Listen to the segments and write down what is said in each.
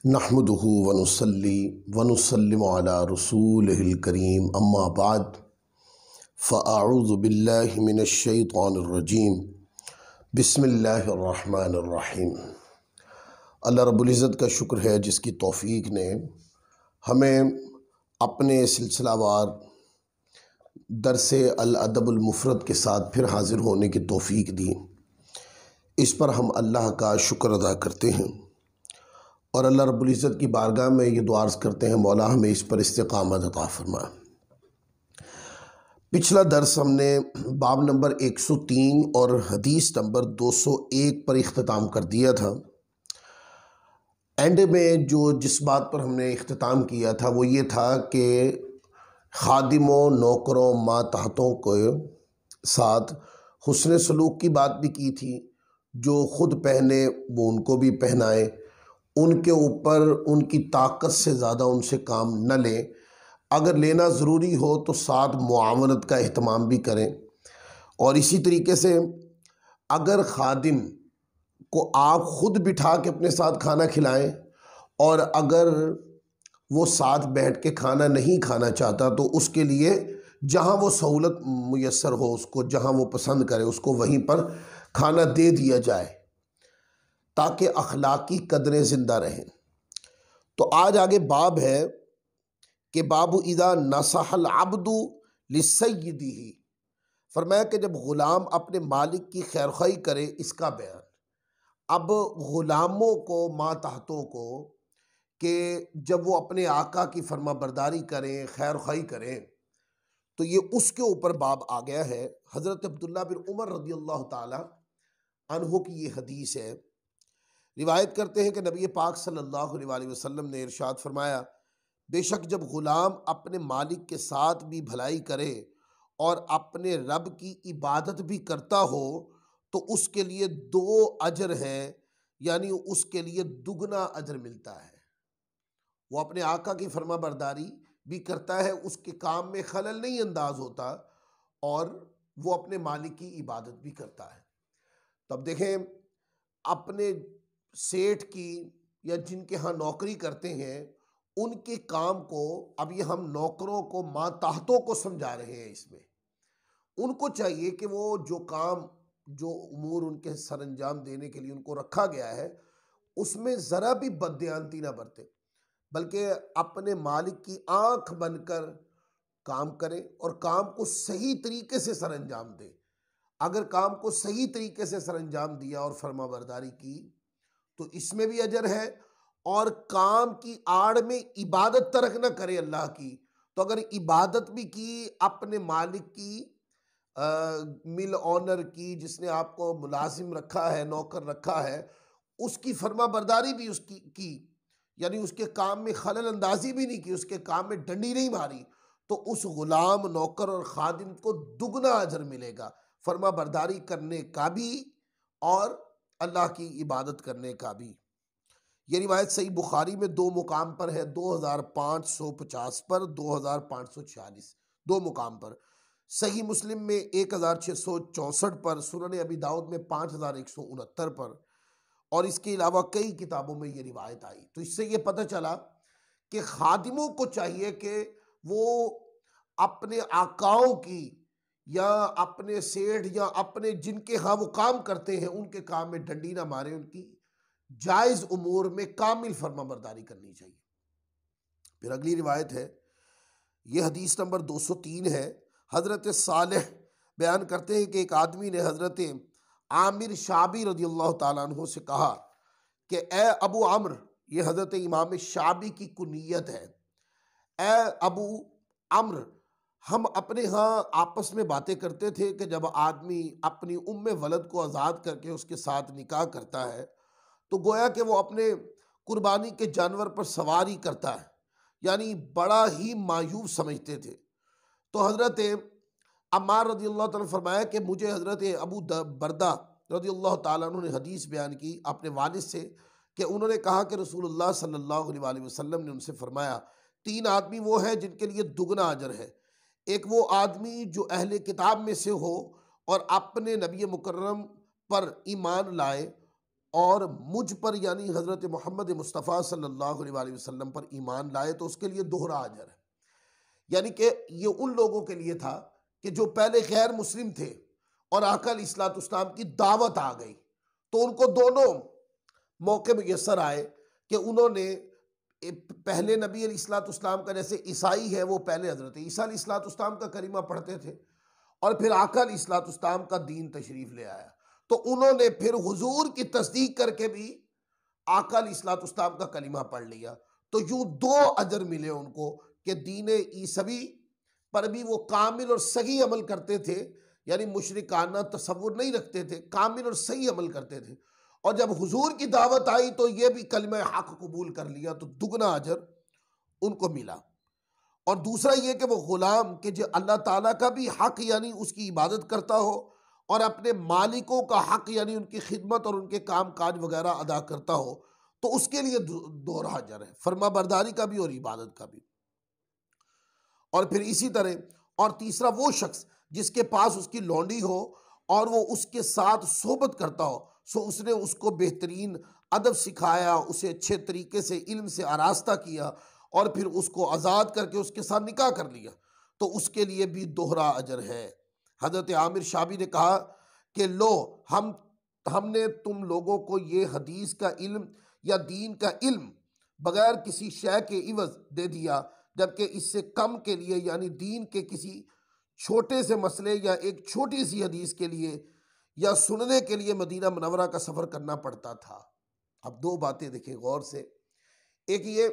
नहमदुहु व नुसल्ली व नुसल्लिमु अला रसूलिहिल करीम अम्मा बाद फ़अऊज़ु बिल्लाहि मिनश शैतानिर रजीम बिस्मिल्लाहिर रहमानिर रहीम। अल्लाह रब्बुल इज़्ज़त का शुक्र है जिसकी तौफ़ीक ने हमें अपने सिलसिलावार दरसे अल अदबुल मुफ़रद के साथ फिर हाज़िर होने की तौफ़ीक दी। इस पर हम अल्लाह का शुक्र अदा करते हैं और अल्लाह रब्बुल इज़्ज़त की बारगाह में ये दुआ अर्ज़ करते हैं, मौला हमें इस पर इस्तिक़ामत अता फ़रमा। पिछला दर्स हमने बाब नंबर 103 और हदीस नंबर 201 पर इख्तिताम कर दिया था। एंड में जिस बात पर हमने इख्तिताम किया था वो ये था कि खादिमों, नौकरों, मातहतों के साथ हुस्न सलूक की बात भी की थी। जो ख़ुद पहने वो उनको भी पहनाए, उनके ऊपर उनकी ताकत से ज़्यादा उनसे काम न लें, अगर लेना ज़रूरी हो तो साथ मुआवनत का एहतमाम भी करें। और इसी तरीके से अगर खादिम को आप ख़ुद बिठा के अपने साथ खाना खिलाएं और अगर वो साथ बैठ के खाना नहीं खाना चाहता तो उसके लिए जहाँ वो सहूलत मुयस्सर हो, उसको जहाँ वो पसंद करे उसको वहीं पर खाना दे दिया जाए ताकि अखलाकी कदरें ज़िंदा रहें। तो आज आगे बाब है कि बाबू इदा नसहल अब्दु लिसय्यदिही, फरमाया कि जब ग़ुलाम अपने मालिक की खैरख़्वाही करे, इसका बयान। अब ग़ुलामों को, मातहतों को, कि जब वो अपने आका की फर्मा बरदारी करें, खैरख़्वाही करें, तो ये उसके ऊपर बाब आ गया है। हज़रत अब्दुल्ला बिन उमर रज़ियल्लाहु ताला अन्हु की ये हदीस है। रिवायत करते हैं कि नबी पाक सल्लल्लाहु अलैहि वसल्लम ने इरशाद फरमाया, बेशक जब ग़ुलाम अपने मालिक के साथ भी भलाई करे और अपने रब की इबादत भी करता हो तो उसके लिए 2 अजर हैं, यानी उसके लिए दुगना अजर मिलता है। वो अपने आका की फर्मा बरदारी भी करता है, उसके काम में खलल नहीं अंदाज होता, और वो अपने मालिक की इबादत भी करता है। तब देखें, अपने सेठ की या जिनके यहाँ नौकरी करते हैं उनके काम को, अब ये हम नौकरों को, मातहतों को समझा रहे हैं। इसमें उनको चाहिए कि वो जो काम, जो उमूर उनके सर अंजाम देने के लिए उनको रखा गया है उसमें ज़रा भी बददियानती ना बरते, बल्कि अपने मालिक की आंख बनकर काम करें और काम को सही तरीके से सर अंजाम दें। अगर काम को सही तरीके से सर अंजाम दिया और फर्मा बरदारी की तो इसमें भी अजर है, और काम की आड़ में इबादत तरक न करे अल्लाह की, तो अगर इबादत भी की अपने मालिक की, मिल ऑनर की, जिसने आपको मुलाजिम रखा है, नौकर रखा है, उसकी फर्मा बरदारी भी उसकी की, यानी उसके काम में खलल अंदाजी भी नहीं की, उसके काम में डंडी नहीं मारी, तो उस गुलाम, नौकर और खादिम को दुगना अजर मिलेगा, फर्मा बरदारी करने का भी और अल्लाह की इबादत करने का भी। ये रिवायत सही बुखारी में 2 मुकाम पर है, 2550 पर, 2546 2 मुकाम पर। सही मुस्लिम में 1664 पर, सुनन अबी दाऊद में 5169 पर, और इसके अलावा कई किताबों में ये रिवायत आई। तो इससे ये पता चला कि खादिमों को चाहिए कि वो अपने आकाओं की या अपने सेठ या अपने जिनके यहाँ वो काम करते हैं उनके काम में डंडी ना मारे, उनकी जायज़ उमूर में कामिल फर्मा बरदारी करनी चाहिए। फिर अगली रिवायत है, ये हदीस नंबर 203 है। हज़रत सालेह बयान करते हैं कि एक आदमी ने हज़रत आमिर शाबी रज़ियल्लाहु ताला अन्हु से कहा कि ए अबू अम्र, ये हज़रत इमाम शाबी की कुनियत है, ए अबू अम्र, हम अपने यहाँ आपस में बातें करते थे कि जब आदमी अपनी उम्मे वलद को आज़ाद करके उसके साथ निकाह करता है तो गोया कि वो अपने कुर्बानी के जानवर पर सवारी करता है, यानी बड़ा ही मायूब समझते थे। तो हज़रत अम्मार रज़ियल्लाहु ताला फरमाया कि मुझे हज़रत अबू बरदा रज़ियल्लाहु ताला अन्हु ने हदीस बयान की अपने वालिद से कि उन्होंने कहा कि रसूलुल्लाह सल्लल्लाहु अलैहि वसल्लम ने उनसे फरमाया, 3 आदमी वो हैं जिनके लिए दुगना अजर है। एक वो आदमी जो अहले किताब में से हो और अपने नबी मुकर्रम पर ईमान लाए और मुझ पर यानी हज़रत मोहम्मद मुस्तफ़ा सल्लल्लाहु अलैहि वसल्लम पर ईमान लाए तो उसके लिए दोहरा अजर है। यानी कि ये उन लोगों के लिए था कि जो पहले गैर मुस्लिम थे और आका अलैहिस्सलाम की दावत आ गई, तो उनको दोनों मौके मुयस्सर आए कि उन्होंने पहले नबी अलैहिस्सलाम का, जैसे ईसाई है वो पहले हज़रत ईसा अलैहिस्सलाम का करीमा पढ़ते थे और फिर आका अलैहिस्सलाम का दीन तशरीफ़ ले आया, तो उन्होंने फिर हुजूर की तस्दीक करके भी आका अलैहिस्सलाम का कलीमा पढ़ लिया। तो यूँ दो अजर मिले उनको कि दीन ईसवी पर भी वो कामिल और सही अमल करते थे, यानी मुशरिकाना तसव्वुर नहीं रखते थे, कामिल और सही अमल करते थे। और जब हुजूर की दावत आई तो ये भी कलमा हक कबूल कर लिया, तो दुगना अजर उनको मिला। और दूसरा ये कि वो गुलाम के जो अल्लाह ताला का भी हक यानी उसकी इबादत करता हो और अपने मालिकों का हक यानी उनकी खिदमत और उनके काम काज वगैरह अदा करता हो, तो उसके लिए दोहरा अजर है, फर्मा बरदारी का भी और इबादत का भी। और फिर इसी तरह और तीसरा वो शख्स जिसके पास उसकी लौंडी हो और वो उसके साथ सोहबत करता हो, सो उसने उसको बेहतरीन अदब सिखाया, उसे अच्छे तरीके से इल्म से आरास्ता किया और फिर उसको आज़ाद करके उसके साथ निकाह कर लिया, तो उसके लिए भी दोहरा अजर है। हज़रत आमिर शाबी ने कहा कि लो हमने तुम लोगों को ये हदीस का इल्म या दीन का इल्म बगैर किसी शय के इवज़ दे दिया, जबकि इससे कम के लिए यानी दीन के किसी छोटे से मसले या एक छोटी सी हदीस के लिए या सुनने के लिए मदीना मुनव्वरा का सफ़र करना पड़ता था। अब दो बातें देखें गौर से। एक ये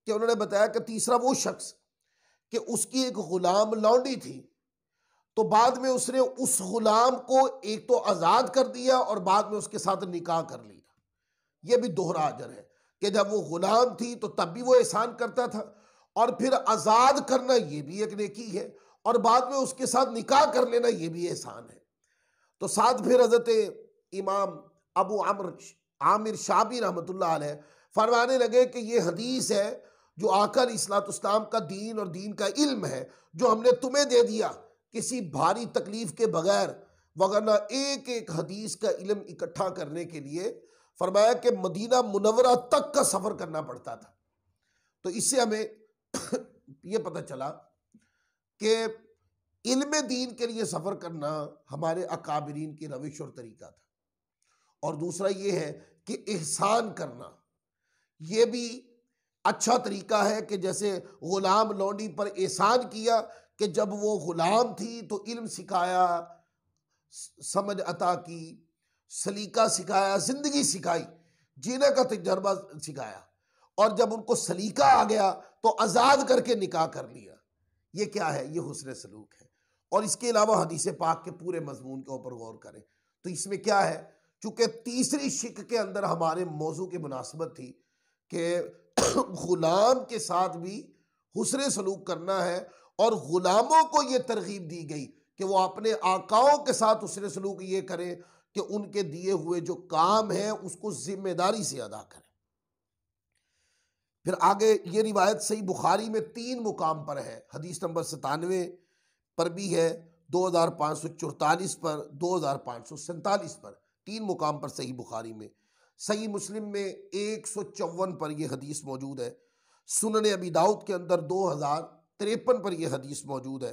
कि उन्होंने बताया कि तीसरा वो शख्स कि उसकी एक गुलाम लौंडी थी, तो बाद में उसने उस गुलाम को एक तो आज़ाद कर दिया और बाद में उसके साथ निकाह कर लिया। यह भी दोहरा अजर है कि जब वो गुलाम थी तो तब भी वो एहसान करता था और फिर आज़ाद करना ये भी एक नेकी है और बाद में उसके साथ निकाह कर लेना ये भी एहसान है। तो साथ फिर हज़रत इमाम अबू आमिर शाबी रहमतुल्लाह अलैह फरमाने लगे कि ये हदीस है जो आका अलैहिस्सलाम का दीन और दीन का इल्म है जो हमने तुम्हें दे दिया किसी भारी तकलीफ के बगैर, वगरना एक एक हदीस का इल्म इकट्ठा करने के लिए फरमाया कि मदीना मुनव्वरा तक का सफ़र करना पड़ता था। तो इससे हमें ये पता चला कि इल्म दीन के लिए सफ़र करना हमारे अकाबिरीन की रविश और तरीका था। और दूसरा ये है कि एहसान करना ये भी अच्छा तरीका है कि जैसे गुलाम लौंडी पर एहसान किया कि जब वो गुलाम थी तो इल्म सिखाया, समझ अता की, सलीका सिखाया, ज़िंदगी सिखाई, जीने का तजर्बा सिखाया और जब उनको सलीका आ गया तो आज़ाद करके निकाह कर लिया। ये क्या है? ये हुस्न सलूक है। और इसके अलावा हदीस पाक के पूरे मजमून के ऊपर गौर करें तो इसमें क्या है, चूँकि तीसरी शिक के अंदर हमारे मौजू की मुनासबत थी कि ग़ुलाम के साथ भी हुस्न सलूक करना है और ग़ुलामों को ये तरगीब दी गई कि वो अपने आकाओं के साथ हुस्न सलूक ये करें कि उनके दिए हुए जो काम है उसको जिम्मेदारी से अदा करें। फिर आगे ये रिवायत सही बुखारी में 3 मुकाम पर है, हदीस नंबर 97 पर भी है, 2544 पर, 2547 पर, 3 मुकाम पर सही बुखारी में। सही मुस्लिम में 154 पर यह हदीस मौजूद है। सुनन अबी दाऊद के अंदर 2053 पर यह हदीस मौजूद है।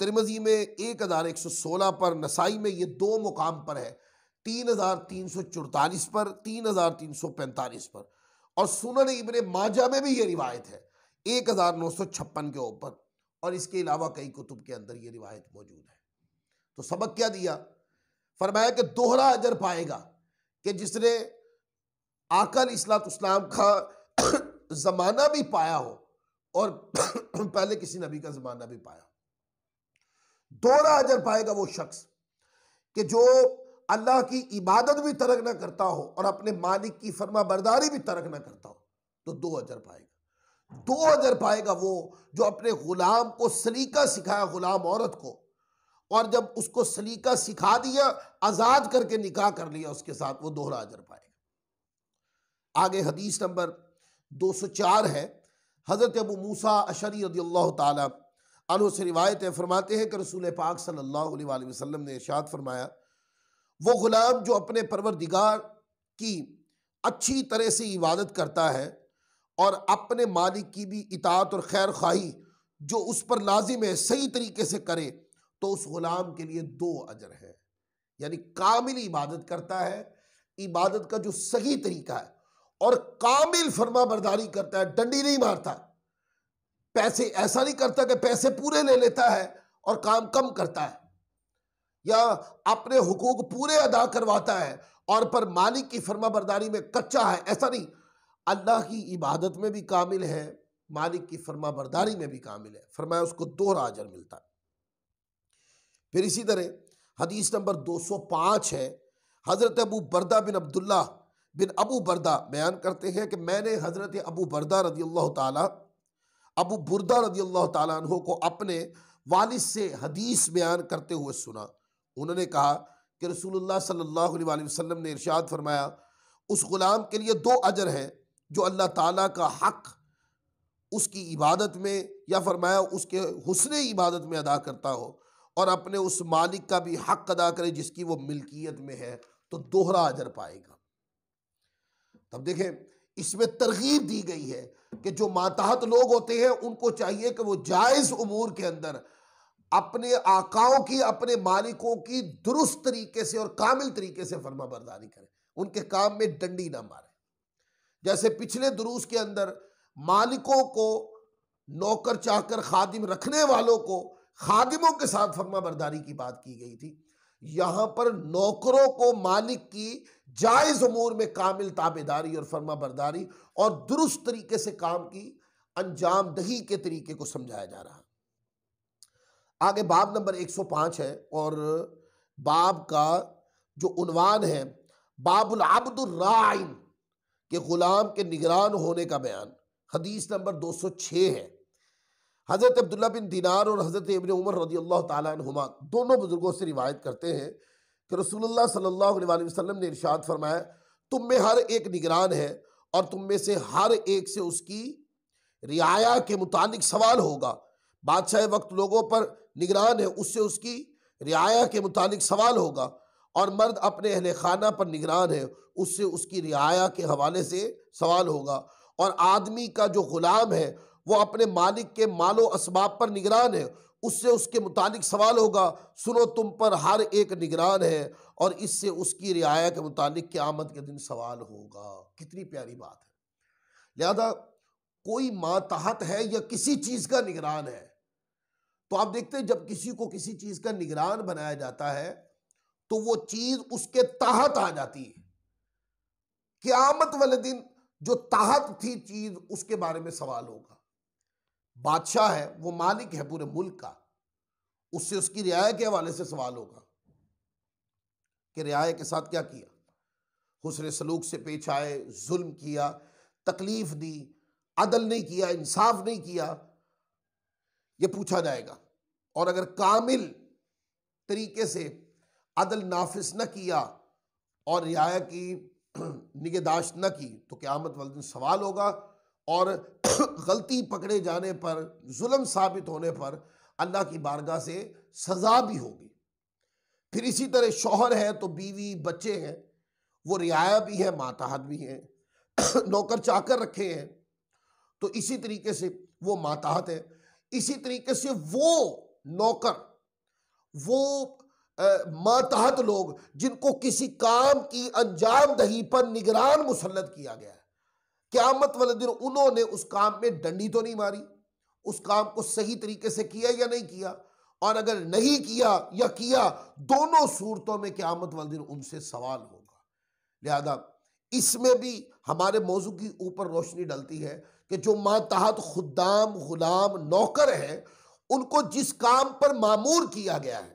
तिरमिज़ी में 1116 पर, नसाई में ये 2 मुकाम पर है, 3344 पर, 3345 पर, और सुनन इब्ने माजा में भी ये रिवायत है 1956 के ऊपर, और इसके अलावा कई कुतुब के अंदर ये रिवायत मौजूद है। तो सबक क्या दिया? फरमाया कि दोहरा अजर पाएगा कि जिसने आका अलैहिस्सलाम का ज़माना भी पाया हो और पहले किसी नबी का ज़माना भी पाया। दोहरा अजर पाएगा वो शख्स कि जो अल्लाह की इबादत भी तर्क ना करता हो और अपने मालिक की फर्मा बरदारी भी तर्क ना करता हो, तो 2 अजर पाएगा। 2 अजर पाएगा वो जो अपने गुलाम को सलीका सिखाया, गुलाम औरत को, और जब उसको सलीका सिखा दिया, आज़ाद करके निकाह कर लिया उसके साथ, वो दोहरा अजर पाएगा। आगे हदीस नंबर 204 है। हज़रत अबू मूसा अशरी रज़ियल्लाहु ताला अन्हु से रिवायत है, फरमाते हैं कि रसूल पाक सल्लल्लाहु अलैहि वसल्लम ने इरशाद फरमाया, वो गुलाम जो अपने परवरदिगार की अच्छी तरह से इबादत करता है और अपने मालिक की भी इताअत और खैर खाही जो उस पर लाजिम है सही तरीके से करे, तो उस गुलाम के लिए 2 अजर है। यानी कामिल इबादत करता है, इबादत का जो सही तरीका है, और कामिल फर्मा बरदारी करता है, डंडी नहीं मारता, पैसे ऐसा नहीं करता कि पैसे पूरे ले लेता है और काम कम करता है, या अपने हुकूक पूरे अदा करवाता है और पर मालिक की फर्मा बरदारी में कच्चा है, ऐसा नहीं। अल्लाह की इबादत में भी कामिल है, मालिक की फर्मा बरदारी में भी कामिल है, फरमाया उसको 2 अजर मिलता है। फिर इसी तरह हदीस नंबर 205 है, हज़रत अबू बरदा बिन अब्दुल्ला बिन अबू बरदा बयान करते हैं कि मैंने हज़रत अबू बरदा रदी अल्लाह ताला अबू बुरदा रदी अल्लाह ताला अन्हो को अपने वालिद से हदीस बयान करते हुए सुना। उन्होंने कहा कि रसूलुल्लाह सल्लल्लाहु अलैहि वसल्लम ने इरशाद फरमाया, उस गुलाम के लिए 2 अजर हैं जो अल्लाह ताला का हक उसकी इबादत में, या फरमाया उसके हुस्ने इबादत में अदा करता हो, और अपने उस मालिक का भी हक अदा करे जिसकी वो मिल्कियत में है, तो 2 अजर पाएगा। तब देखें, इसमें तरगीब दी गई है कि जो मातहत लोग होते हैं उनको चाहिए कि वो जायज़ उमूर के अंदर अपने आकाओं की, अपने मालिकों की दुरुस्त तरीके से और कामिल तरीके से फर्मा बरदारी करें, उनके काम में डंडी ना मारे। जैसे पिछले दुरूस के अंदर मालिकों को, नौकर चाकर खादिम रखने वालों को खादिमों के साथ फर्मा बरदारी की बात की गई थी, यहां पर नौकरों को मालिक की जायज उमूर में कामिल ताबेदारी और फर्मा बरदारी और दुरुस्त तरीके से काम की अंजाम दही के तरीके को समझाया जा रहा है। आगे बाब नंबर 105 है, और बाब का जो उन्वान है बाबुल अब्दुर राइन के गुलाम के निगरान होने का बयान। हदीस नंबर 206 है, हज़रत अब्दुल्ला बिन दिनार और हज़रत इब्न उमर रज़ी अल्लाह ताला अन्हुमा दोनों बुजुर्गों से रिवायत करते हैं कि रसूलुल्लाह सल्लल्लाहु अलैहि वसल्लम ने इरशाद फरमाया, तुम में हर एक निगरान है और तुम में से हर एक से उसकी रियाया के मुतालिक सवाल होगा। बादशाह वक्त लोगों पर निगरान है, उससे उसकी रियाया के मुतालिक सवाल होगा, और मर्द अपने अहले खाना पर निगरान है, उससे उसकी रियाया के हवाले से सवाल होगा, और आदमी का जो गुलाम है वो अपने मालिक के मालो असबाब पर निगरान है, उससे उसके मुतालिक सवाल होगा। सुनो, तुम पर हर एक निगरान है और इससे उसकी रियाया के मुतालिक क़यामत के दिन सवाल होगा। कितनी प्यारी बात है। लिहाजा कोई मातहत है या किसी चीज़ का निगरान है, तो आप देखते हैं जब किसी को किसी चीज़ का निगरान बनाया जाता है तो वो चीज़ उसके तहत आ जाती है। क़यामत वाले दिन जो तहत थी चीज़, उसके बारे में सवाल होगा। बादशाह है, वो मालिक है पूरे मुल्क का, उससे उसकी रियाया के हवाले से सवाल होगा कि रियाया के साथ क्या किया, हुस्न सलूक से पेश आए, जुल्म किया, तकलीफ दी, अदल नहीं किया, इंसाफ नहीं किया, ये पूछा जाएगा। और अगर कामिल तरीके से अदल नाफिज न किया और रियाया की निगहदाश्त न की, तो क़यामत वाले दिन सवाल होगा, और गलती पकड़े जाने पर, जुल्म साबित होने पर अल्लाह की बारगाह से सज़ा भी होगी। फिर इसी तरह शौहर है तो बीवी बच्चे हैं, वो रियाया भी है, मातहत भी हैं, नौकर चाकर रखे हैं तो इसी तरीके से वो मातहत है। इसी तरीके से वो नौकर, वो मातहत लोग जिनको किसी काम की अंजाम दही पर निगरान मुसल्लत किया गया है, क़यामत वाले दिन उन्होंने उस काम में डंडी तो नहीं मारी, उस काम को सही तरीके से किया या नहीं किया, और अगर नहीं किया या किया, दोनों सूरतों में क़यामत वाले दिन उनसे सवाल होगा। लिहाजा इसमें भी हमारे मौजू के ऊपर रोशनी डलती है कि जो मातहत खुद्दाम, गुलाम, नौकर हैं, उनको जिस काम पर मामूर किया गया है,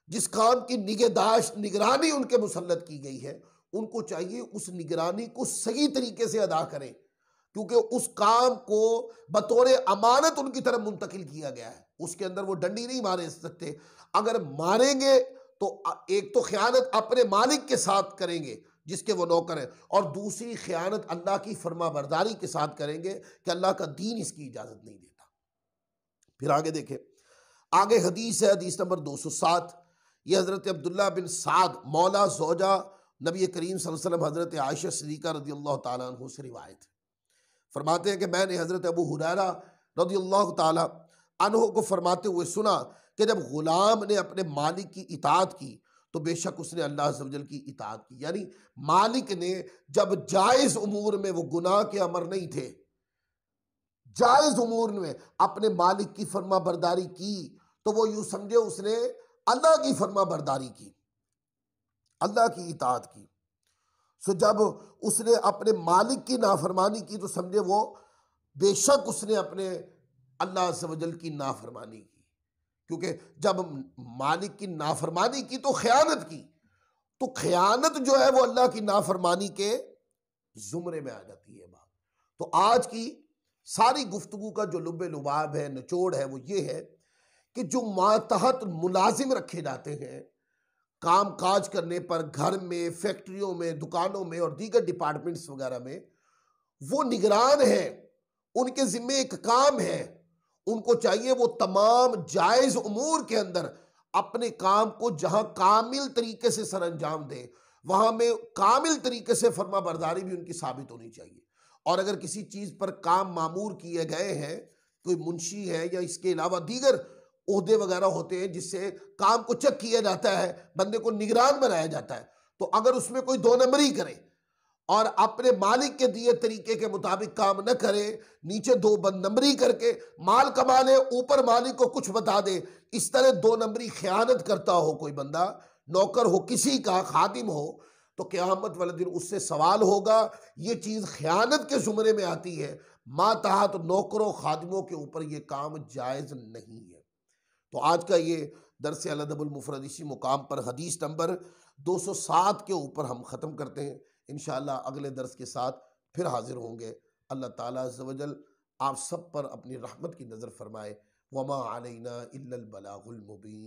जिस काम की निगहदाश्त, निगरानी उनके मुसल्लत की गई है, उनको चाहिए उस निगरानी को सही तरीके से अदा करें, क्योंकि उस काम को बतौर अमानत उनकी तरफ मुंतकिल किया गया है। उसके अंदर वो डंडी नहीं मारे सकते। अगर मारेंगे तो एक तो ख़यानत अपने मालिक के साथ करेंगे जिसके वो नौकर है, और दूसरी ख़यानत अल्लाह की फर्मा बरदारी के साथ करेंगे कि अल्लाह का दीन इसकी इजाज़त नहीं देता। फिर आगे देखें, आगे हदीस है, हदीस नंबर 207, ये हज़रत अब्दुल्ला बिन साद मौला ज़ौजा नबी करीम सल्लल्लाहु अलैहि वसल्लम हज़रत आयशा सिद्दीक़ा रज़ियल्लाहु ताला अन्हा से रिवायत है, फरमाते हैं कि मैंने हज़रत अबू हुरैरा रज़ियल्लाहु ताला अन्हु को फरमाते हुए सुना कि जब ग़ुलाम ने अपने मालिक की इताअत की तो बेशक उसने अल्लाह अज़्ज़ व जल की इताअत की। यानी मालिक ने जब जायज़ उमूर में, वो गुनाह के अमर नहीं थे, जायज़ उमूर में अपने मालिक की फर्मा बरदारी की, तो वो यूँ समझे उसने अल्लाह की फर्मा बरदारी की, अल्लाह की इताअत की। सो जब उसने अपने मालिक की नाफरमानी की तो समझे वो बेशक उसने अपने अल्लाह अज़्ज़ व जल की नाफरमानी की, क्योंकि जब मालिक की नाफरमानी की तो खयानत की, तो खयानत जो है वो अल्लाह की नाफरमानी के जुमरे में आ जाती है बात। तो आज की सारी गुफ्तगू का जो लुब्बे लुबाब है, निचोड़ है, वो ये है कि जो मातहत मुलाजिम रखे जाते हैं काम काज करने पर, घर में, फैक्ट्रियों में, दुकानों में और दीगर डिपार्टमेंट्स वगैरह में, वो निगरान हैं, उनके जिम्मे एक काम है, उनको चाहिए वो तमाम जायज़ उमूर के अंदर अपने काम को जहां कामिल तरीके से सर अंजाम दें, वहां में कामिल तरीके से फर्मा बरदारी भी उनकी साबित होनी चाहिए। और अगर किसी चीज़ पर काम मामूर किए गए हैं, कोई मुंशी है या इसके अलावा दीगर ओहदे वगैरह होते हैं जिससे काम को चेक किया जाता है, बंदे को निगरान बनाया जाता है, तो अगर उसमें कोई दो नंबरी करे और अपने मालिक के दिए तरीके के मुताबिक काम न करे, नीचे दो नंबरी करके माल कमा ले, ऊपर मालिक को कुछ बता दे, इस तरह दो नंबरी खयानत करता हो कोई बंदा, नौकर हो किसी का, खादिम हो, तो क़यामत वाले दिन उससे सवाल होगा। ये चीज़ खयानत के ज़ुमरे में आती है, मातहत नौकरों खादिमों के ऊपर ये काम जायज़ नहीं है। तो आज का ये दर्स अल अदबुल मुफ़रद इसी मुकाम पर हदीस नंबर 207 के ऊपर हम ख़त्म करते हैं। इंशाअल्लाह अगले दर्स के साथ फिर हाजिर होंगे। अल्लाह ताला अज़्ज़ व जल आप सब पर अपनी रहमत की नज़र फरमाए। वमा अलैना इल्लल बलागुल मुबीन।